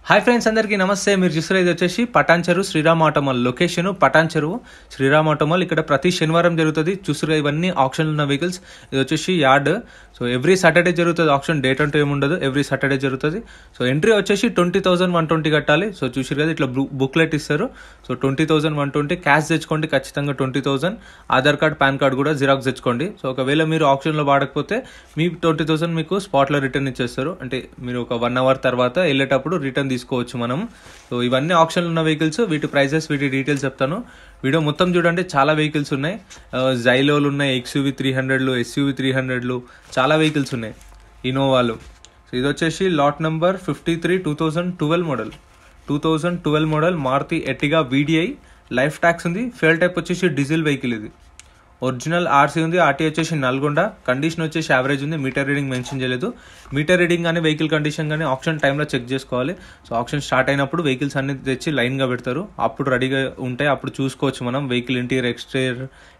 Hi friends, అందరికీ నమస్తే. మీరు చూస్తున్నారు ఇది వచ్చేసి పటాన్ చెరువు శ్రీరామ్ ఆటోమాల్. లొకేషన్ పటాన్ చెరువు శ్రీరామ్ ఆటోమాల్. ఇక్కడ ప్రతి శనివారం జరుగుతుంది. చూస్తున్నారు ఇవన్నీ ఆప్షన్ ఉన్న వెహికల్స్. ఇది వచ్చేసి యార్డ్. సో ఎవ్రీ సాటర్డే జరుగుతుంది ఆప్షన్. డేట్ అంటూ ఏముండదు, ఎవ్రీ సాటర్డే జరుగుతుంది. సో ఎంట్రీ వచ్చేసి 20,120 కట్టాలి. సో చూసారు కదా, ఇట్లా బుక్లెట్ ఇస్తారు. సో 20,120 క్యాష్ తెచ్చుకోండి ఖచ్చితంగా. 20,000 ఆధార్ కార్డ్, పాన్ కార్డ్ కూడా జిరాక్స్ తెచ్చుకోండి. సో ఒకవేళ మీరు ఆప్షన్లో వాడకపోతే మీ 20,000 మీకు స్పాట్లో రిటర్న్ ఇచ్చేస్తారు. అంటే మీరు ఒక 1 అవర్ తర్వాత వెళ్ళేటప్పుడు రిటర్న్ తీసుకోవచ్చు మనం. సో ఇవన్నీ ఆప్షన్లు ఉన్న వెహికల్స్. వీటి ప్రైజెస్, వీటి డీటెయిల్స్ చెప్తాను. వీడియో మొత్తం చూడండి. చాలా వెహికల్స్ ఉన్నాయి. జైలోలు ఉన్నాయి, XUV 300లు, SUV 300లు, చాలా వెహికల్స్ ఉన్నాయి, ఇన్నోవాలు. సో ఇది వచ్చేసి lot number 53 2012 model Maruti Ertiga VDI. Life tax ఉంది. ఫ్యూయల్ టైప్ వచ్చేసి డీజిల్ వెహికల్. ఇది ఒరిజినల్ RC ఉంది. RT వచ్చేసి నల్గొండ. కండిషన్ వచ్చేసి యావరేజ్ ఉంది. మీటర్ రీడింగ్ మెన్షన్ చేయలేదు. మీటర్ రీడింగ్ కానీ వెహికల్ కండిషన్ కానీ ఆప్షన్ టైంలో చెక్ చేసుకోవాలి. సో ఆప్షన్ స్టార్ట్ అయినప్పుడు వెహికల్స్ అన్ని తెచ్చి లైన్గా పెడతారు. అప్పుడు రెడీగా ఉంటాయి. అప్పుడు చూసుకోవచ్చు మనం వెహికల్ ఇంటీరియర్,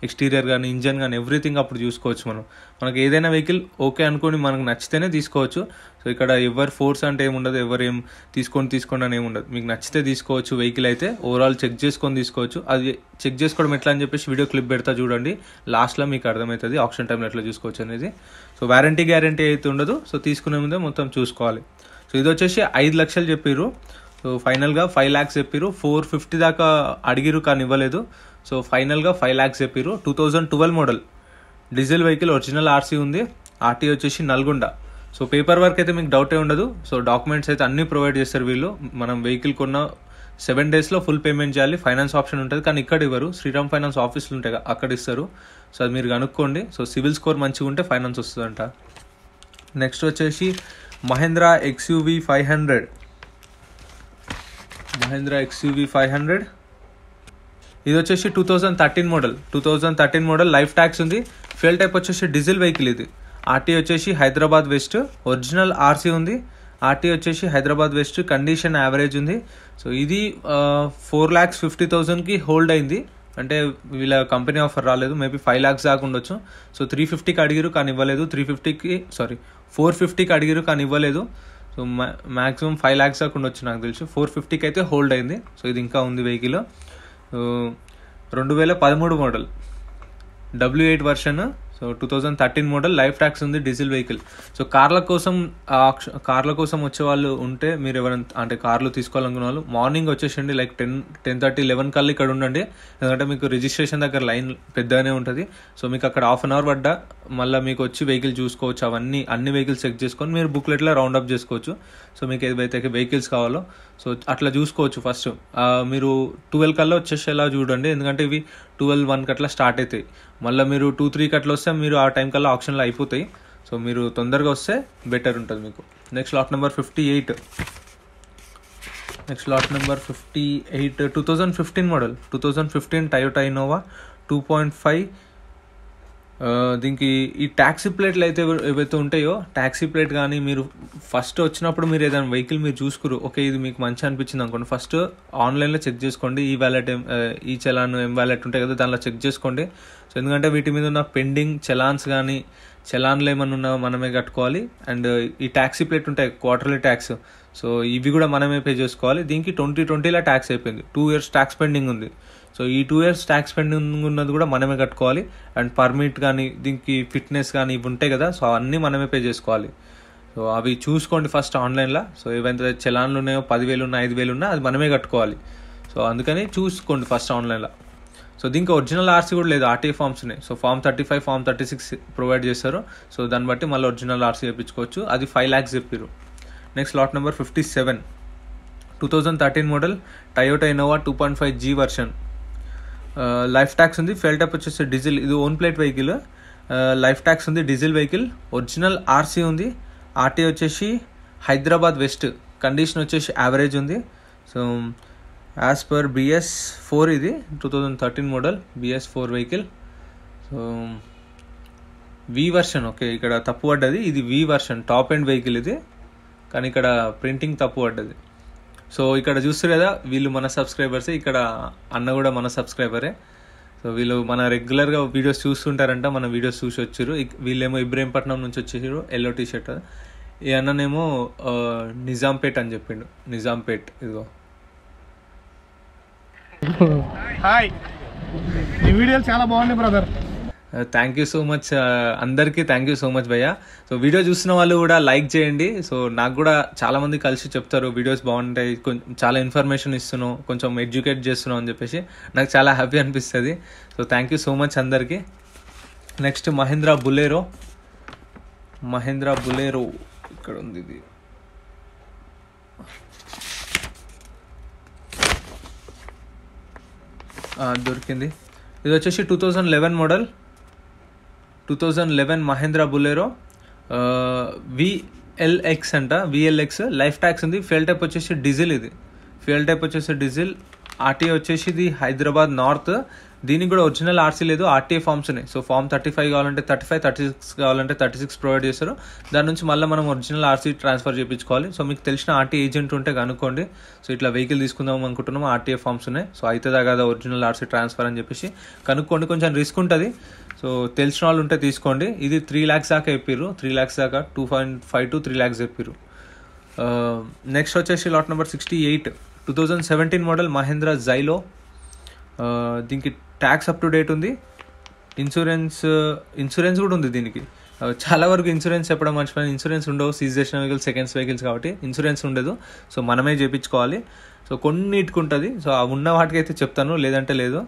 ఎక్స్టీరియర్ కానీ, ఇంజన్ కానీ, ఎవ్రీథింగ్ అప్పుడు చూసుకోవచ్చు మనం. మనకి ఏదైనా వెహికల్ ఓకే అనుకోని మనకు నచ్చితేనే తీసుకోవచ్చు. సో ఇక్కడ ఎవరు ఫోర్స్ అంటే ఏముండదు, ఎవరు ఏం తీసుకోండి అని ఏముండదు. మీకు నచ్చితే తీసుకోవచ్చు. వెహికల్ అయితే ఓవరాల్ చెక్ చేసుకొని తీసుకోవచ్చు. అది చెక్ చేసుకోవడం ఎట్లా అని చెప్పేసి వీడియో క్లిప్ పెడతా చూడండి. లాస్ట్లో మీకు అర్థమవుతుంది ఆప్షన్ టైంలో ఎట్లా చూసుకోవచ్చు అనేది. సో వారంటీ గ్యారంటీ అయితే ఉండదు. సో తీసుకునే ముందే మొత్తం చూసుకోవాలి. సో ఇది వచ్చేసి 5 లక్షలు చెప్పారు. సో ఫైనల్గా 5 lakhs చెప్పారు. 450 దాకా అడిగిరు కానీ ఇవ్వలేదు. సో ఫైనల్గా 5 lakhs చెప్పారు. 2012 model diesel vehicle. Original RC ఉంది. RT వచ్చేసి నల్గొండ. సో పేపర్ వర్క్ అయితే మీకు డౌటే ఉండదు. సో డాక్యుమెంట్స్ అయితే అన్నీ ప్రొవైడ్ చేస్తారు వీళ్ళు. మనం వెహికల్ కొన్న 7 daysలో ఫుల్ పేమెంట్ చేయాలి. ఫైనాన్స్ ఆప్షన్ ఉంటుంది కానీ ఇక్కడ ఇవ్వరు. శ్రీరామ్ ఫైనాన్స్ ఆఫీసులు ఉంటాయి అక్కడ ఇస్తారు. సో అది మీరు కనుక్కోండి. సో సివిల్ స్కోర్ మంచిగా ఉంటే ఫైనాన్స్ వస్తుందంట. నెక్స్ట్ వచ్చేసి మహేంద్రా XUV 500. ఇది వచ్చేసి 2013 మోడల్. లైఫ్ ట్యాక్స్ ఉంది. ఫ్యూయల్ టైప్ వచ్చేసి డీజిల్ వెహికల్. ఇది RT వచ్చేసి హైదరాబాద్ వెస్ట్. ఒరిజినల్ RC ఉంది. RT వచ్చేసి హైదరాబాద్ వెస్ట్. కండిషన్ యావరేజ్ ఉంది. సో ఇది 4,50,000కి హోల్డ్ అయింది. అంటే వీళ్ళ కంపెనీ ఆఫర్ రాలేదు. మేబీ 5 lakhs దాకా ఉండొచ్చు. సో 350కి అడిగిరు కానీ ఇవ్వలేదు. 450కి అడిగిరు కానీ ఇవ్వలేదు. సో మ్యాక్సిమం 5 lakhs దాకా ఉండొచ్చు నాకు తెలిసి. 450కి అయితే హోల్డ్ అయింది. సో ఇది ఇంకా ఉంది vehicle. 2013 model W8 version. So 2013 model. Life tax ఉంది. Diesel vehicle. సో కార్ల కోసం వచ్చే వాళ్ళు ఉంటే, మీరు ఎవరైనా అంటే కార్లు తీసుకోవాలనుకున్న వాళ్ళు మార్నింగ్ వచ్చేసండి. లైక్ 10:30, 11 కల్లా ఇక్కడ ఉండండి. ఎందుకంటే మీకు రిజిస్ట్రేషన్ దగ్గర లైన్ పెద్దగానే ఉంటుంది. సో మీకు అక్కడ 1/2 hour పడ్డా మళ్ళీ మీకు వచ్చి వెహికల్ చూసుకోవచ్చు. అన్ని వెహికల్స్ చెక్ చేసుకొని మీరు బుక్లెట్లో రౌండ్ అప్ చేసుకోవచ్చు. సో మీకు ఏదైతే వెహికల్స్ కావాలో సో అట్లా చూసుకోవచ్చు. ఫస్ట్ మీరు 12 కల్లా వచ్చేసేలా చూడండి. ఎందుకంటే ఇవి 12-1 అట్లా స్టార్ట్ అవుతాయి. మళ్ళీ మీరు 2-3 అట్లా వస్తే మీరు ఆ టైం కల్లా ఆప్షన్లో అయిపోతాయి. సో మీరు తొందరగా వస్తే బెటర్ ఉంటుంది మీకు. Next lot number 58. 2015 model. 2015 Toyota Innova 2.5. దీనికి ఈ ట్యాక్సీ ప్లేట్లు అయితే ఏవైతే ఉంటాయో, ట్యాక్సీ ప్లేట్ కానీ మీరు ఫస్ట్ వచ్చినప్పుడు మీరు ఏదైనా వెహికల్ మీరు చూసుకురు, ఓకే ఇది మీకు మంచి అనిపించింది అనుకోండి, ఫస్ట్ ఆన్లైన్లో చెక్ చేసుకోండి. ఈ వ్యాలెట్, ఈ చలాన్, వ్యాలెట్ ఉంటాయి కదా, దానిలో చెక్ చేసుకోండి. సో ఎందుకంటే వీటి మీద ఉన్న పెండింగ్ చలాన్స్ కానీ, చలాన్లు ఏమన్నా ఉన్నా మనమే కట్టుకోవాలి. అండ్ ఈ ట్యాక్సీ ప్లేట్ ఉంటాయి, క్వార్టర్లీ ట్యాక్స్. సో ఇవి కూడా మనమే పే చేసుకోవాలి. దీనికి 2020లో ట్యాక్స్ అయిపోయింది. 2 years ట్యాక్స్ పెండింగ్ ఉంది. సో ఈ 2 years ట్యాక్స్ పెండింగ్ ఉన్నది కూడా మనమే కట్టుకోవాలి. అండ్ పర్మిట్ కానీ, దీనికి ఫిట్నెస్ కానీ ఇవి ఉంటాయి కదా, సో అవన్నీ మనమే పే చేసుకోవాలి. సో అవి చూసుకోండి ఫస్ట్ ఆన్లైన్లో. సో ఏవైతే చలాన్లు ఉన్నాయో 10,000 ఉన్నా 5,000 ఉన్నా అది మనమే కట్టుకోవాలి. సో అందుకని చూసుకోండి ఫస్ట్ ఆన్లైన్లో. సో దీనికి ఒరిజినల్ RC కూడా లేదు. RTA ఫామ్స్ ఉన్నాయి. సో Form 35, Form 36 ప్రొవైడ్ చేస్తారు. సో దాన్ని బట్టి మళ్ళీ ఒరిజినల్ RC చేయించుకోవచ్చు. అది 5 lakhs చెప్పారు. Next lot number 57. 2013 model Toyota Innova 2.5G version. Life tax ఉంది. ఫ్యూయల్ టైప్ వచ్చేసి డీజిల్. ఇది own plate vehicle. Life tax ఉంది. Diesel vehicle. ఒరిజినల్ RC ఉంది. RT వచ్చేసి హైదరాబాద్ వెస్ట్. కండిషన్ వచ్చేసి యావరేజ్ ఉంది. సో యాజ్ పర్ BS4 ఇది 2013 model BS4 vehicle. So V version. Okay, ఇక్కడ తప్పు పడ్డది. ఇది V version, top end vehicle ఇది, కానీ ఇక్కడ ప్రింటింగ్ తప్పు పడ్డది. సో ఇక్కడ చూస్తారు కదా, వీళ్ళు మన సబ్స్క్రైబర్సే. ఇక్కడ అన్న కూడా మన సబ్స్క్రైబరే. సో వీళ్ళు మన రెగ్యులర్గా వీడియోస్ చూస్తుంటారంట. మన వీడియోస్ చూసి వచ్చారు. వీళ్ళేమో ఇబ్రహీంపట్నం నుంచి వచ్చేసారు. Yellow T shirt. ఈ అన్ననేమో నిజాంపేట్ అని చెప్పిండు. నిజాంపేట్. ఇదిగో హాయ్, ఈ వీడియోలు చాలా బాగున్నాయి brother. Thank you so much అందరికీ. థ్యాంక్ యూ సో మచ్ భయ్య. సో వీడియో చూసిన వాళ్ళు కూడా లైక్ చేయండి. సో నాకు కూడా చాలా మంది కలిసి చెప్తారు వీడియోస్ బాగుంటాయి, చాలా ఇన్ఫర్మేషన్ ఇస్తున్నావు, కొంచెం ఎడ్యుకేట్ చేస్తున్నావు అని చెప్పేసి నాకు చాలా హ్యాపీ అనిపిస్తుంది. So thank you so much అందరికీ. నెక్స్ట్ మహేంద్రా బులెరో ఇక్కడ ఉంది. ఇది దొరికింది. ఇది వచ్చేసి 2011 మోడల్, 2011 మహేంద్రా బులెరో VLX అంట. VLX లైఫ్ ట్యాక్స్ ఉంది. ఫ్యూయల్ టైప్ వచ్చేసి డీజిల్. ఇది ఫ్యూయల్ టైప్ వచ్చేసి డీజిల్. ఆర్టీఏ వచ్చేసి ఇది హైదరాబాద్ నార్త్. దీనికి కూడా ఒరిజినల్ ఆర్సీ లేదు, ఆర్టీఏ ఫామ్స్ ఉన్నాయి. సో ఫామ్ 35 కావాలంటే 35, 36 కావాలంటే 36 ప్రొవైడ్ చేస్తారు. దాని నుంచి మళ్ళీ మనం ఒరిజినల్ ఆర్సీ ట్రాన్స్ఫర్ చేయించుకోవాలి. సో మీకు తెలిసిన ఆర్టీఏ ఏజెంట్ ఉంటే కనుక్కోండి. సో ఇట్లా వెహికల్ తీసుకుందాం అనుకుంటున్నాము, ఆర్టీఏ ఫామ్స్ ఉన్నాయి. సో అవుతుందా కదా ఒరిజినల్ ఆర్సీ ట్రాన్స్ఫర్ అని చెప్పేసి కనుక్కోండి. కొంచెం రిస్క్ ఉంటుంది. సో తెలిసిన వాళ్ళు ఉంటే తీసుకోండి. ఇది 3 lakhs దాకా చెప్పారు. 3 lakhs దాకా 2.5 to 3 lakhs చెప్పారు. నెక్స్ట్ వచ్చేసి lot number 68 2017 model Mahindra Xylo. దీనికి ట్యాక్స్ అప్ టు డేట్ ఉంది. ఇన్సూరెన్స్ కూడా ఉంది దీనికి. చాలా వరకు ఇన్సూరెన్స్ చెప్పడం మర్చిపోయిన. ఇన్సూరెన్స్ ఉండవు, సీజ్ చేసిన వెహికల్స్ సెకండ్స్ వెహికల్స్ కాబట్టి ఇన్సూరెన్స్ ఉండదు. సో మనమే చేయించుకోవాలి. సో కొన్నిటికి ఉంటుంది. సో ఆ ఉన్న వాటికి అయితే చెప్తాను, లేదంటే లేదు.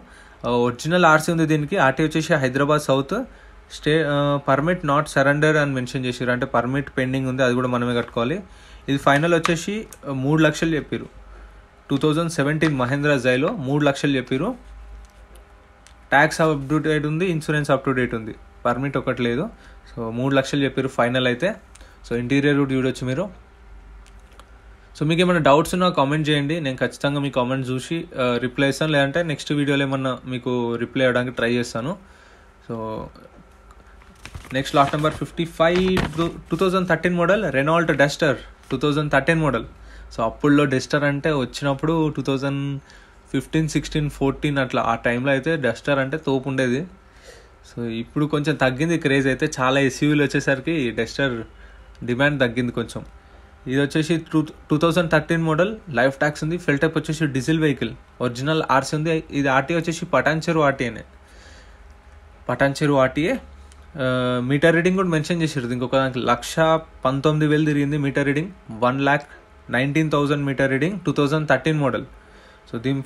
ఒరిజినల్ ఆర్సీ ఉంది దీనికి. ఆర్టీ వచ్చేసి Hyderabad south. Permit not surrender అని మెన్షన్ చేసారు, అంటే పర్మిట్ పెండింగ్ ఉంది, అది కూడా మనమే కట్టుకోవాలి. ఇది ఫైనల్ వచ్చేసి 3 లక్షలు చెప్పారు. 2017 మహేంద్రా జైలో 3 లక్షలు చెప్పారు. ట్యాక్స్ అప్ టు డేట్ ఉంది, ఇన్సూరెన్స్ అప్ టు డేట్ ఉంది, పర్మిట్ ఒకటి లేదు. సో 3 లక్షలు చెప్పారు ఫైనల్ అయితే. సో ఇంటీరియర్ కూడా చూడొచ్చు మీరు. సో మీకు ఏమైనా డౌట్స్ ఉన్నా కామెంట్ చేయండి, నేను ఖచ్చితంగా మీ కామెంట్ చూసి రిప్లై ఇస్తాను. లేదంటే నెక్స్ట్ వీడియోలో ఏమన్నా మీకు రిప్లై ఇవ్వడానికి ట్రై చేస్తాను. So next lot number 55 2013 model Renault Duster. 2013 model. So అప్పుడులో డస్టర్ అంటే వచ్చినప్పుడు 2015, 16, 14 అట్లా ఆ టైంలో అయితే డస్టర్ అంటే తోపు ఉండేది. సో ఇప్పుడు కొంచెం తగ్గింది క్రేజ్ అయితే. చాలా ఎస్యూవీలు వచ్చేసరికి డస్టర్ డిమాండ్ తగ్గింది కొంచెం. ఇది వచ్చేసి 2013 మోడల్ లైఫ్ ట్యాక్స్ ఉంది. ఫిల్ టైప్ వచ్చేసి డీజిల్ వెహికల్. ఒరిజినల్ ఆర్సీ ఉంది. ఇది ఆర్టీ వచ్చేసి పటాన్చెరు ఆర్టీఏనే. పటాన్చెరు ఆర్టీఏ. మీటర్ రీడింగ్ కూడా మెన్షన్ చేసారు. ఇంకొక 1,19,000 తిరిగింది meter reading. 1,19,000 meter reading. 2013 model. So దీని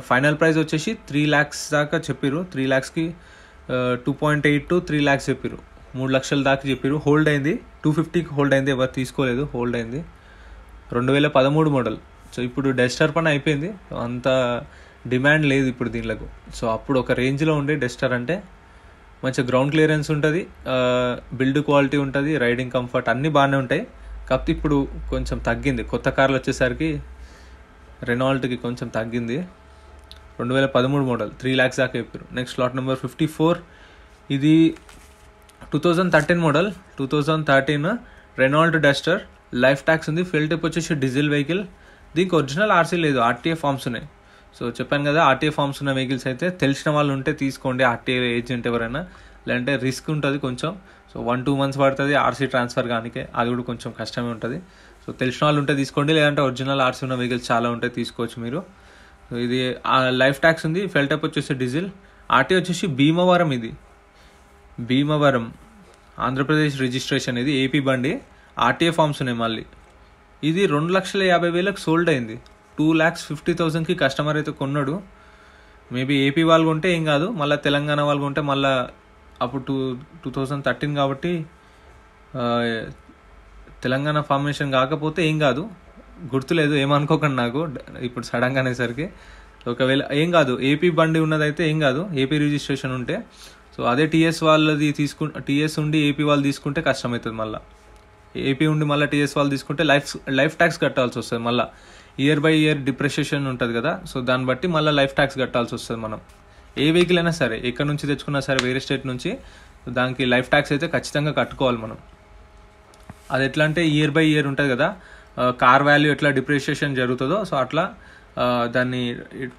ఫైనల్ ప్రైస్ వచ్చేసి 3 lakhs దాకా చెప్పారు. 3 lakhsకి 2.8 to 3 lakhs చెప్పారు. 3 లక్షల దాకా చెప్పారు. హోల్డ్ అయింది 250కి హోల్డ్ అయింది, ఎవరు తీసుకోలేదు, హోల్డ్ అయింది. 2013 మోడల్. సో ఇప్పుడు డస్టర్ పని అయిపోయింది, అంత డిమాండ్ లేదు ఇప్పుడు దీనిలకు. సో అప్పుడు ఒక రేంజ్లో ఉండే డస్టర్ అంటే మంచి గ్రౌండ్ క్లియరెన్స్ ఉంటుంది, బిల్డ్ క్వాలిటీ ఉంటుంది, రైడింగ్ కంఫర్ట్ అన్నీ బాగానే ఉంటాయి. కాకపోతే ఇప్పుడు కొంచెం తగ్గింది. కొత్త కార్లు వచ్చేసరికి రెనాల్ట్కి కొంచెం తగ్గింది. 2013 మోడల్ 3 lakhs దాకా చెప్పారు. Next lot number 54. ఇది 2013 model. 2013 Renault Duster. Life tax ఉంది. ఫిల్ టైప్ వచ్చేసి డీజిల్ వెహికల్. దీనికి ఒరిజినల్ ఆర్సీ లేదు, ఆర్టీఏ ఫామ్స్ ఉన్నాయి. సో చెప్పాను కదా, ఆర్టీఏ ఫామ్స్ ఉన్న వెహికల్స్ అయితే తెలిసిన వాళ్ళు ఉంటే తీసుకోండి, ఆర్టీఏ ఏజెంట్ ఎవరైనా. లేదంటే రిస్క్ ఉంటుంది కొంచెం. సో 1-2 months పడుతుంది ఆర్సీ ట్రాన్స్ఫర్ కానికే, అది కూడా కొంచెం కష్టమే ఉంటుంది. సో తెలిసిన వాళ్ళు ఉంటే తీసుకోండి, లేదంటే ఒరిజినల్ ఆర్సీ ఉన్న వెహికల్స్ చాలా ఉంటాయి, తీసుకోవచ్చు మీరు. సో ఇది లైఫ్ ట్యాక్స్ ఉంది. ఫెల్ టైప్ వచ్చేసి డీజిల్. ఆర్టీ వచ్చేసి భీమవరం. ఇది భీమవరం ఆంధ్రప్రదేశ్ రిజిస్ట్రేషన్. ఇది ఏపీ బండి. ఆర్టీఏ ఫామ్స్ ఉన్నాయి మళ్ళీ. ఇది 2,50,000 సోల్డ్ అయింది. 2,50,000కి కస్టమర్ అయితే కొన్నాడు. మేబీ ఏపీ వాళ్ళు కొంటే ఏం కాదు, మళ్ళీ తెలంగాణ వాళ్ళు కొంటే మళ్ళీ అప్పుడు 2013 కాబట్టి తెలంగాణ ఫార్మేషన్ కాకపోతే ఏం కాదు, గుర్తులేదు, ఏమనుకోకండి నాకు ఇప్పుడు సడన్గా అనేసరికి. ఒకవేళ ఏం కాదు, ఏపీ బండి ఉన్నదైతే ఏం కాదు, ఏపీ రిజిస్ట్రేషన్ ఉంటే. సో అదే టీఎస్ వాళ్ళది టీఎస్ ఉండి ఏపీ వాళ్ళు తీసుకుంటే కష్టమవుతుంది. మళ్ళీ ఏపీ ఉండి మళ్ళీ టీఎస్ వాళ్ళు తీసుకుంటే లైఫ్ ట్యాక్స్ కట్టాల్సి వస్తుంది. మళ్ళీ ఇయర్ బై ఇయర్ డిప్రిషియేషన్ ఉంటుంది కదా, సో దాన్ని బట్టి మళ్ళీ లైఫ్ ట్యాక్స్ కట్టాల్సి వస్తుంది. మనం ఏ వెహికల్ అయినా సరే, ఎక్కడి నుంచి తెచ్చుకున్నా సరే, వేరే స్టేట్ నుంచి, దానికి లైఫ్ ట్యాక్స్ అయితే ఖచ్చితంగా కట్టుకోవాలి మనం. అది ఎట్లా అంటే ఇయర్ బై ఇయర్ ఉంటుంది కదా, కార్ వాల్యూ ఎట్లా డిప్రిషియేషన్ జరుగుతుందో సో అట్లా దాన్ని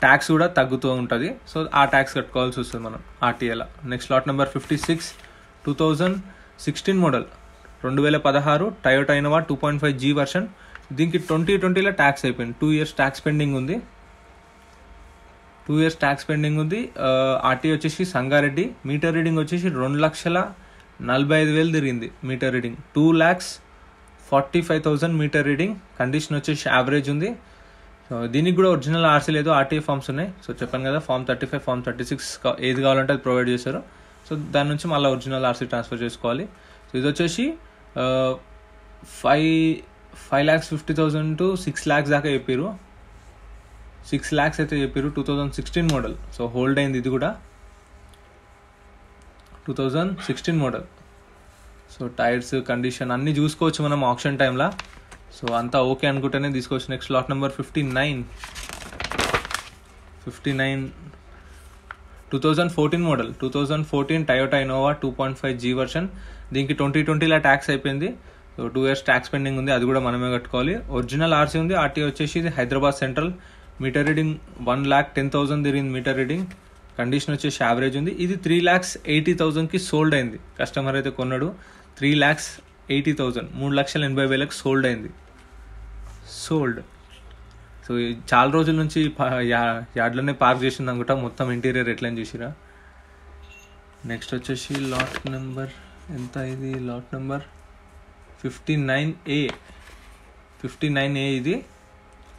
ట్యాక్స్ కూడా తగ్గుతూ ఉంటుంది. సో ఆ ట్యాక్స్ కట్టుకోవాల్సి వస్తుంది మనం ఆర్టీఏలో. Next lot number 56 2016 model. 2016 Toyota Innova 2.5G version. దీనికి 2020లో ట్యాక్స్ అయిపోయింది. 2 years ట్యాక్స్ పెండింగ్ ఉంది. 2 years ట్యాక్స్ పెండింగ్ ఉంది. ఆర్టీ వచ్చేసి సంగారెడ్డి. మీటర్ రీడింగ్ వచ్చేసి 2,45,000 తిరిగింది meter reading. 2,45,000 meter reading. Condition వచ్చేసి యావరేజ్ ఉంది. సో దీనికి కూడా ఒరిజినల్ ఆర్సీ లేదు, ఆర్టీఏ ఫామ్స్ ఉన్నాయి. సో చెప్పాను కదా, Form 35, Form 36 ఏది కావాలంటే అది ప్రొవైడ్ చేశారు. సో దాని నుంచి మళ్ళీ ఒరిజినల్ ఆర్సీ ట్రాన్స్ఫర్ చేసుకోవాలి. సో ఇది వచ్చేసి 5,50,000 to 6 lakhs దాకా చెప్పారు. 6 lakhs అయితే చెప్పారు. 2016 మోడల్. సో హోల్డ్ అయింది ఇది కూడా 2016 మోడల్. సో టైర్స్ కండిషన్ అన్నీ చూసుకోవచ్చు మనం ఆప్షన్ టైంలో. సో అంతా ఓకే అనుకుంటేనే తీసుకోవచ్చు. Next lot number 59 2014 model. 2014 Toyota Innova 2.5G version. దీనికి 2020లో ట్యాక్స్ అయిపోయింది. సో 2 years ట్యాక్స్ పెండింగ్ ఉంది, అది కూడా మనమే కట్టుకోవాలి. ఒరిజినల్ ఆర్సీ ఉంది. ఆర్టీ వచ్చేసి ఇది హైదరాబాద్ సెంట్రల్. మీటర్ రీడింగ్ 1,10,000 తిరిగింది మీటర్ రీడింగ్. కండిషన్ వచ్చేసి యావరేజ్ ఉంది. ఇది 3,80,000కి సోల్డ్ అయింది. కస్టమర్ అయితే కొన్నాడు. 3,80,000 3,80,000కి సోల్డ్ అయింది. సోల్డ్. సో చాలా రోజుల నుంచి యార్డ్లోనే పార్క్ చేసింది అనుకుంటా. మొత్తం ఇంటీరియర్ ఎట్లని చూసిరా. నెక్స్ట్ వచ్చేసి లాట్ నెంబర్ ఎంత, ఇది లాట్ నెంబర్ 59A ఇది.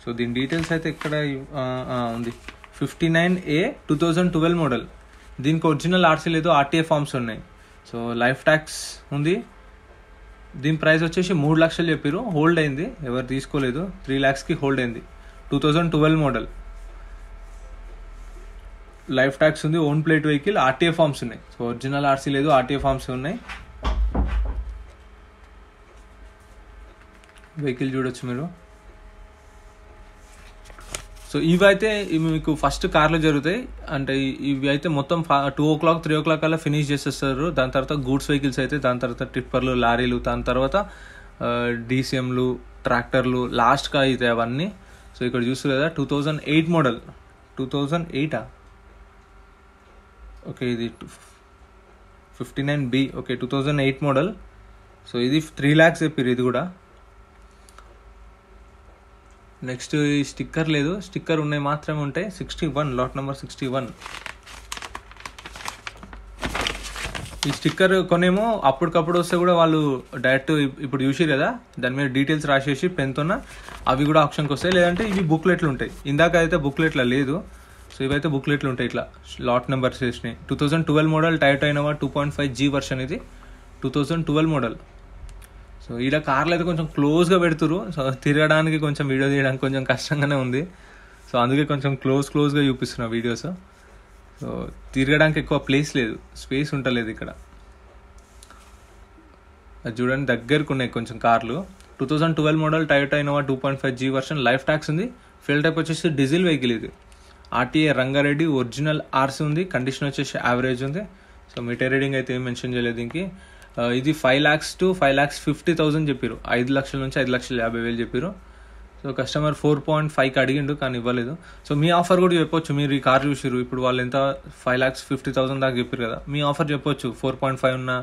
సో దీని డీటెయిల్స్ అయితే ఇక్కడ ఉంది. 59A 2012 model. దీనికి ఒరిజినల్ ఆర్సీ లేదు, ఆర్టీఏ ఫామ్స్ ఉన్నాయి. సో లైఫ్ ట్యాక్స్ ఉంది. దీని ప్రైస్ వచ్చేసి 3 లక్షలు చెప్పారు. హోల్డ్ అయింది, ఎవరు తీసుకోలేదు. 3 lakhsకి హోల్డ్ అయింది. 2012 మోడల్. లైఫ్ ట్యాక్స్ ఉంది. Own plate vehicle. RTA forms ఉన్నాయి. సో ఒరిజినల్ ఆర్సీ లేదు, ఆర్టీఏ ఫామ్స్ ఉన్నాయి. వెహికల్ చూడొచ్చు మీరు. సో ఇవి అయితే మీకు ఫస్ట్ కార్లో జరుగుతాయి. అంటే ఇవి అయితే మొత్తం 2 o'clock 3 o'clock అలా ఫినిష్ చేసేస్తారు. దాని తర్వాత గూడ్స్ వెహికల్స్ అయితే, దాని తర్వాత టిప్పర్లు, లారీలు, దాని తర్వాత డీసీఎంలు, ట్రాక్టర్లు లాస్ట్గా అవుతాయి అవన్నీ. సో ఇక్కడ చూస్తారు కదా 2008 మోడల్. 2008 ఓకే, ఇది 59B. Okay 2008 model. సో ఇది 3 lakhs చెప్పారు ఇది కూడా. నెక్స్ట్ ఈ స్టిక్కర్ లేదు, స్టిక్కర్ ఉన్నాయి మాత్రమే ఉంటాయి. 61 లాట్ నెంబర్ 61. ఈ స్టిక్కర్ కొనేమో అప్పటికప్పుడు వస్తే కూడా వాళ్ళు డైరెక్ట్ ఇప్పుడు చూసిరు కదా, దాని మీద డీటెయిల్స్ రాసేసి పెన్తోన అవి కూడా ఆప్షన్కి వస్తాయి. లేదంటే ఇవి బుక్లెట్లు ఉంటాయి. ఇందాక అయితే బుక్లెట్లా లేదు. సో ఇవైతే బుక్లెట్లు ఉంటాయి ఇట్లా లాట్ నెంబర్స్ వేసినాయి. 2012 model Toyota Innova 2.5G version. ఇది 2012 మోడల్. సో ఈడ కార్లు అయితే కొంచెం క్లోజ్గా పెడుతురు. సో తిరగడానికి కొంచెం వీడియో తీయడానికి కొంచెం కష్టంగానే ఉంది. సో అందుకే కొంచెం క్లోజ్గా చూపిస్తున్నా వీడియోస్. సో తిరగడానికి ఎక్కువ ప్లేస్ లేదు, స్పేస్ ఉంటలేదు ఇక్కడ. అది చూడండి, దగ్గరకు ఉన్నాయి కొంచెం కార్లు. 2012 model Toyota Innova 2.5G version. Life tax ఉంది. ఫ్యూల్ టైప్ వచ్చేసి డీజిల్ వెహికల్. ఇది ఆర్టీఏ రంగారెడ్డి. ఒరిజినల్ ఆర్సీ ఉంది. కండిషన్ వచ్చేసి యావరేజ్ ఉంది. సో మీటర్ రీడింగ్ అయితే ఏం మెన్షన్ చేయలేదు దీనికి. ఇది 5 lakhs to 5,50,000 చెప్పారు. 5 లక్షల నుంచి 5,50,000 చెప్పారు. సో కస్టమర్ 4.5కి అడిగిండు కానీ ఇవ్వలేదు. సో మీ ఆఫర్ కూడా చెప్పొచ్చు. మీరు ఈ కార్ చూసిరు, ఇప్పుడు వాళ్ళు ఎంత 5,50,000 దాకా చెప్పారు కదా, మీ ఆఫర్ చెప్పొచ్చు. 4.5 ఉన్నా,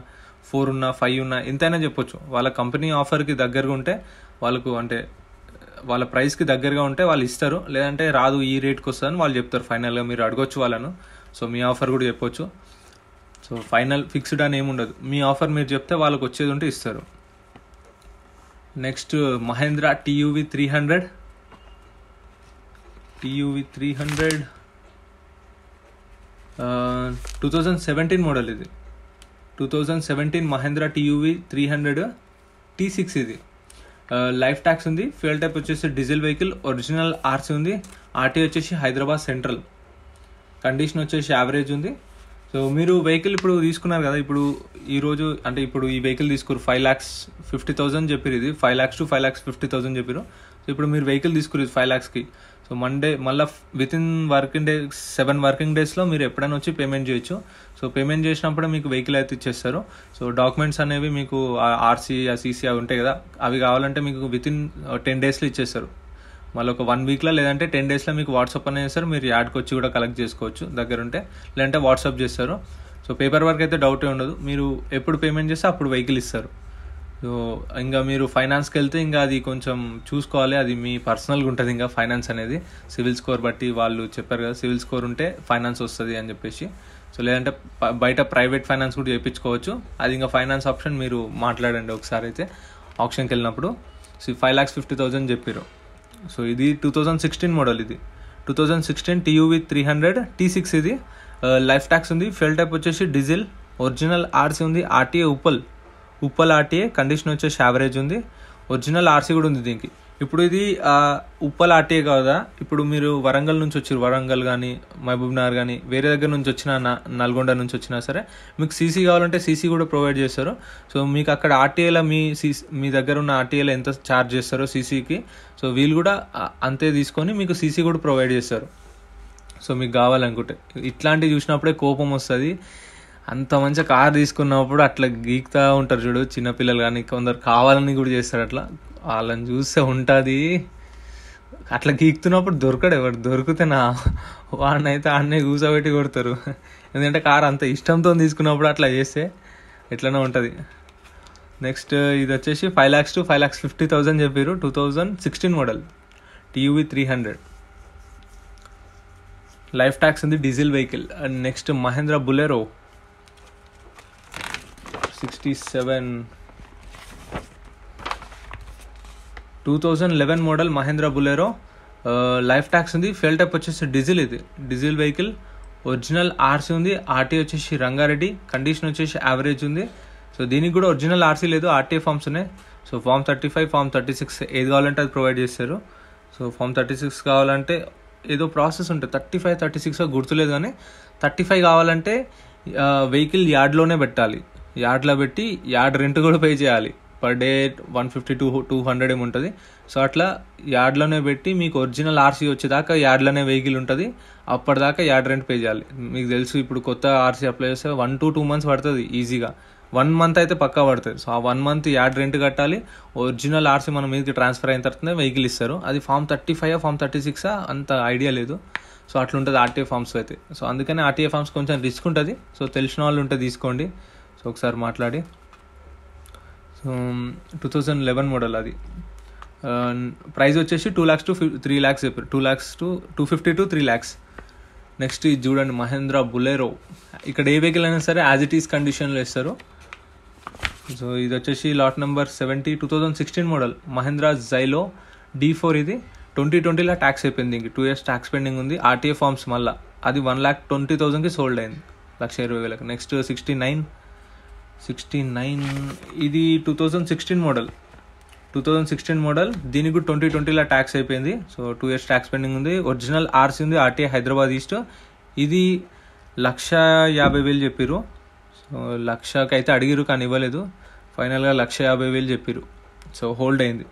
4 ఉన్నా, 5 ఉన్నా, ఎంతైనా చెప్పొచ్చు. వాళ్ళ కంపెనీ ఆఫర్కి దగ్గరగా ఉంటే వాళ్ళకు, అంటే వాళ్ళ ప్రైస్కి దగ్గరగా ఉంటే వాళ్ళు ఇస్తారు. లేదంటే రాదు, ఈ రేట్కి వస్తుందని వాళ్ళు చెప్తారు. ఫైనల్గా మీరు అడగొచ్చు వాళ్ళను. సో మీ ఆఫర్ కూడా చెప్పొచ్చు. సో ఫైనల్ ఫిక్స్డ్ అని ఏముండదు. మీ ఆఫర్ మీరు చెప్తే వాళ్ళకి వచ్చేది ఉంటే ఇస్తారు. Next Mahindra TUV 300. 2017 మోడల్. ఇది 2017 మహేంద్ర TUV 300 T6. ఇది లైఫ్ ట్యాక్స్ ఉంది. ఫ్యూయల్ టైప్ వచ్చేసి డీజిల్ వెహికల్. ఒరిజినల్ ఆర్సీ ఉంది. ఆర్టీ వచ్చేసి హైదరాబాద్ సెంట్రల్. కండిషన్ వచ్చేసి యావరేజ్ ఉంది. సో మీరు వెహికల్ ఇప్పుడు తీసుకున్నారు కదా, ఇప్పుడు ఈరోజు అంటే ఇప్పుడు ఈ వెహికల్ తీసుకురు 5,50,000 చెప్పారు. ఇది 5 lakhs to 5,50,000 చెప్పారు. సో ఇప్పుడు మీరు వెహికల్ తీసుకురు 5 lakhsకి. సో మండే మళ్ళీ వితిన్ 7 వర్కింగ్ డేస్లో మీరు ఎప్పుడైనా వచ్చి పేమెంట్ చేయొచ్చు. సో పేమెంట్ చేసినప్పుడు మీకు వెహికల్ అయితే ఇచ్చేస్తారు. సో డాక్యుమెంట్స్ అనేవి మీకు ఆర్సీ, CC అవి ఉంటాయి కదా, అవి కావాలంటే మీకు వితిన్ 10 daysలో ఇచ్చేస్తారు. మళ్ళీ ఒక 1 weekలో లేదంటే 10 daysలో మీకు వాట్సాప్ అనేది చేస్తారు. మీరు యాడ్కి వచ్చి కూడా కలెక్ట్ చేసుకోవచ్చు దగ్గర ఉంటే, లేదంటే వాట్సాప్ చేస్తారు. సో పేపర్ వర్క్ అయితే డౌటే ఉండదు. మీరు ఎప్పుడు పేమెంట్ చేస్తే అప్పుడు వెహికల్ ఇస్తారు. సో ఇంకా మీరు ఫైనాన్స్కి వెళ్తే ఇంకా అది కొంచెం చూసుకోవాలి, అది మీ పర్సనల్గా ఉంటుంది. ఇంకా ఫైనాన్స్ అనేది సివిల్ స్కోర్ బట్టి వాళ్ళు చెప్పారు కదా, సివిల్ స్కోర్ ఉంటే ఫైనాన్స్ వస్తుంది అని చెప్పేసి. సో లేదంటే బయట ప్రైవేట్ ఫైనాన్స్ కూడా చేయించుకోవచ్చు. అది ఇంకా ఫైనాన్స్ ఆప్షన్ మీరు మాట్లాడండి ఒకసారి అయితే ఆప్షన్కి వెళ్ళినప్పుడు. సో 5,50,000 చెప్పారు. సో ఇది 2016 మోడల్. ఇది 2016 TUV 300 T6. ఇది లైఫ్ ట్యాక్స్ ఉంది. ఫ్యూల్ టైప్ వచ్చేసి డీజిల్. ఒరిజినల్ ఆర్సీ ఉంది. RTA Uppal RTA. కండిషన్ వచ్చేసి యావరేజ్ ఉంది. ఒరిజినల్ ఆర్సీ కూడా ఉంది దీనికి. ఇప్పుడు ఇది ఉప్పల్ ఆర్టీఏ కదా, ఇప్పుడు మీరు వరంగల్ నుంచి వచ్చారు, వరంగల్ కానీ మహబూబ్నగర్ కానీ వేరే దగ్గర నుంచి వచ్చినా, నల్గొండ నుంచి వచ్చినా సరే మీకు సీసీ కావాలంటే సీసీ కూడా ప్రొవైడ్ చేస్తారు. సో మీకు అక్కడ ఆర్టీఏలో మీ దగ్గర ఉన్న ఆర్టీఏలో ఎంత ఛార్జ్ చేస్తారో సీసీకి, సో వీళ్ళు కూడా అంతే తీసుకొని మీకు సీసీ కూడా ప్రొవైడ్ చేస్తారు. సో మీకు కావాలనుకుంటే ఇట్లాంటివి చూసినప్పుడే కోపం వస్తుంది. అంత మంచి కార్ తీసుకున్నప్పుడు అట్లా గీక్తా ఉంటారు చూడు చిన్నపిల్లలు, కానీ కొందరు కావాలని కూడా చేస్తారు అట్లా. వాళ్ళని చూస్తే ఉంటుంది అట్లా గీక్తున్నప్పుడు దొరకడు. ఎవరు దొరికితే వాడిని అయితే ఆడనే కూర్చోబెట్టి కొడతారు. ఎందుకంటే కార్ అంత ఇష్టంతో తీసుకున్నప్పుడు అట్లా చేస్తే ఎట్లనే ఉంటుంది. నెక్స్ట్ ఇది వచ్చేసి 5 lakhs to 5,50,000 చెప్పారు. 2016 మోడల్ TUV 300. లైఫ్ ట్యాక్స్ ఉంది. Diesel vehicle. And next Mahindra Bolero 67 2011 model Mahindra Bolero. Life tax ఉంది. ఫ్యూల్ టైప్ వచ్చేసి డీజిల్. ఇది డీజిల్ వెహికల్. ఒరిజినల్ ఆర్సీ ఉంది. ఆర్టీ వచ్చేసి రంగారెడ్డి. కండిషన్ వచ్చేసి యావరేజ్ ఉంది. సో దీనికి కూడా ఒరిజినల్ ఆర్సీ లేదు, ఆర్టీఏ ఫామ్స్ ఉన్నాయి. సో ఫామ్ 35, ఫామ్ 36 ఏది కావాలంటే అది ప్రొవైడ్ చేస్తారు. సో ఫామ్ 36 కావాలంటే ఏదో ప్రాసెస్ ఉంటుంది, 35, 36 గుర్తులేదు, కానీ 35 కావాలంటే వెహికల్ యార్డ్లోనే పెట్టాలి. యార్డ్లో పెట్టి యార్డ్ రెంట్ కూడా పే చేయాలి. పర్ డే 150 to 200 ఏముంటుంది. సో అట్లా యార్డ్లోనే పెట్టి మీకు ఒరిజినల్ ఆర్సీ వచ్చేదాకా యార్డ్లోనే వెహికల్ ఉంటుంది. అప్పటిదాకా యార్డ్ రెంట్ పే చేయాలి. మీకు తెలుసు ఇప్పుడు కొత్త ఆర్సీ అప్లై చేస్తే 1 to 2 months పడుతుంది ఈజీగా. 1 month అయితే పక్కా పడుతుంది. సో ఆ 1 month యార్డ్ రెంట్ కట్టాలి. ఒరిజినల్ ఆర్సీ మన మీదకి ట్రాన్స్ఫర్ అయిన తర్వాత వెహికల్ ఇస్తారు. అది ఫామ్ 35 ఫామ్ 36 అంత ఐడియా లేదు. సో అట్లా ఉంటుంది ఆర్టీఏ ఫామ్స్ అయితే. సో అందుకని ఆర్టీఏ ఫామ్స్ కొంచెం రిస్క్ ఉంటుంది. సో తెలిసిన వాళ్ళు ఉంటే తీసుకోండి. సో ఒకసారి మాట్లాడి. So 2011 model. అది ప్రైస్ వచ్చేసి 2 lakhs to 3 lakhs చెప్పారు. 2 lakhs to 250 to 3 lakhs. Next ఇది చూడండి మహేంద్ర బులెరో. ఇక్కడ ఏ వెహికల్ అయినా సరే యాజ్ ఇట్ ఈస్ కండిషన్లో ఇస్తారు. సో ఇది వచ్చేసి lot number 70 2016 model Mahindra Xylo D4. ఇది 2020లో ట్యాక్స్ అయిపోయింది. ఇంక 2 years ట్యాక్స్ పెండింగ్ ఉంది. ఆర్టీఏ ఫార్మ్స్ మళ్ళీ అది 1,20,000కి సోల్డ్ అయింది, 1,20,000. నెక్స్ట్ 69 ఇది 2016 మోడల్. 2016 మోడల్. దీనికి కూడా 2020లో ట్యాక్స్ అయిపోయింది. సో 2 years ట్యాక్స్ పెండింగ్ ఉంది. ఒరిజినల్ ఆర్సీ ఉంది. RTA Hyderabad east. ఇది 1,50,000 చెప్పారు. సో 1,00,000కి అయితే అడిగిరు కానీ ఇవ్వలేదు. ఫైనల్గా 1,50,000 చెప్పారు. సో హోల్డ్ అయింది.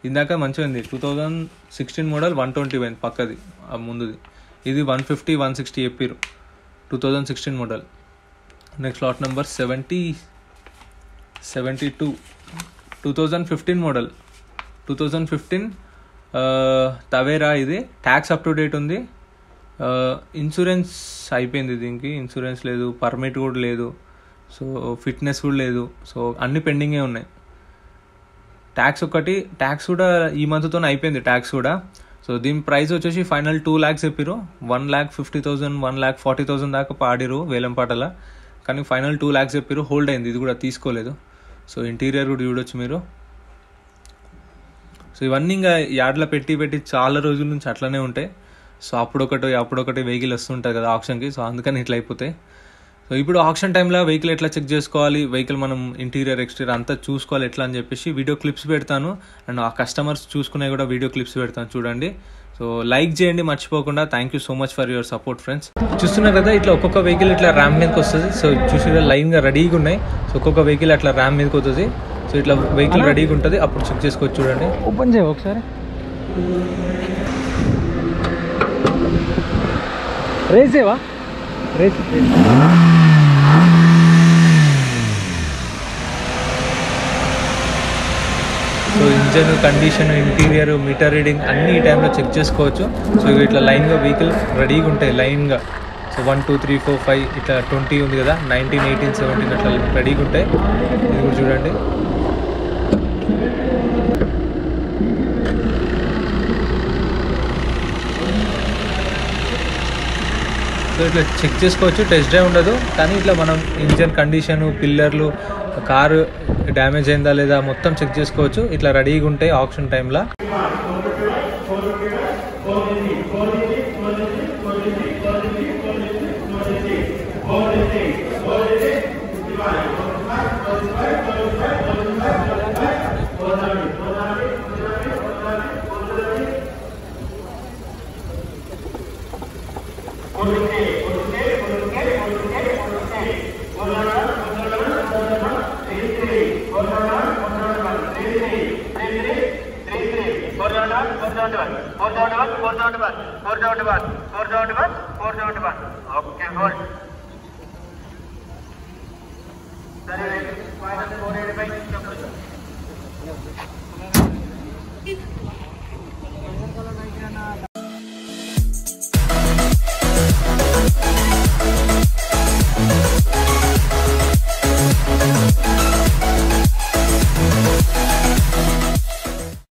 ఇందాక మంచిగా ఉంది. 2016 మోడల్ 120 పోయింది పక్కది, ముందుది. ఇది 150, 160 చెప్పారు 2016 model. Next lot number 72 2015 model. 2015 Tavera. ఇది ట్యాక్స్ అప్ టు డేట్ ఉంది. ఇన్సూరెన్స్ అయిపోయింది. దీనికి ఇన్సూరెన్స్ లేదు, పర్మిట్ కూడా లేదు, సో ఫిట్నెస్ కూడా లేదు. సో అన్ని పెండింగే ఉన్నాయి. ట్యాక్స్ కూడా ఈ మంత్తో అయిపోయింది ట్యాక్స్ కూడా. సో దీని ప్రైస్ వచ్చేసి ఫైనల్ 2 lakhs చెప్పారు. 1,50,000 1,40,000 దాకా పాడిరు వేలంపాటల, కానీ ఫైనల్ 2 lakhs చెప్పారు. హోల్డ్ అయింది. ఇది కూడా తీసుకోలేదు. సో ఇంటీరియర్ కూడా చూడొచ్చు మీరు. సో ఇవన్నీ ఇంకా యార్డ్లో పెట్టి చాలా రోజుల నుంచి అట్లనే ఉంటాయి. సో అప్పుడొకటి వెహికల్ వస్తుంటుంది కదా ఆప్షన్కి. సో అందుకని ఇట్లా అయిపోతాయి. సో ఇప్పుడు ఆప్షన్ టైంలో వెహికల్ ఎట్లా చెక్ చేసుకోవాలి, వెహికల్ మనం ఇంటీరియర్ ఎక్స్టీరియర్ అంతా చూసుకోవాలి ఎట్లా అని చెప్పేసి వీడియో క్లిప్స్ పెడతాను. అండ్ ఆ కస్టమర్స్ చూసుకునే కూడా వీడియో క్లిప్స్ పెడతాను, చూడండి. సో లైక్ చేయండి మర్చిపోకుండా. Thank you so much for your support friends. చూస్తున్నారు కదా ఇట్లా ఒక్కొక్క వెహికల్ ఇట్లా ర్యామ్ మీదకి వస్తుంది. సో చూసి లైన్గా రెడీగా ఉన్నాయి. సో ఒక్కొక్క వెహికల్ అట్లా ర్యామ్ మీదకి వస్తుంది. సో ఇట్లా వెహికల్ రెడీగా ఉంటుంది, అప్పుడు చెక్ చేసుకోవచ్చు. చూడండి, ఓపెన్ చేయ ఒకసారి. రేసేవా రేస్. So engine condition, interior, meter reading అన్ని ఈ టైంలో చెక్ చేసుకోవచ్చు. సో ఇట్లా లైన్గా వెహికల్ రెడీగా ఉంటాయి లైన్గా. సో 1 2 3 4 5 ఇట్లా 20 ఉంది కదా, 19 18 17 అట్లా రెడీగా ఉంటాయి. ఇది కూడా చూడండి. సో ఇట్లా చెక్ చేసుకోవచ్చు. టెస్ట్ డ్రైవ్ ఉండదు, కానీ ఇట్లా మనం ఇంజన్ కండిషను, పిల్లర్లు, కారు డ్యామేజ్ అయిందా లేదా మొత్తం చెక్ చేసుకోవచ్చు. ఇట్లా రెడీగా ఉంటాయి ఆప్షన్ టైంలో. Okay, hold. Sorry,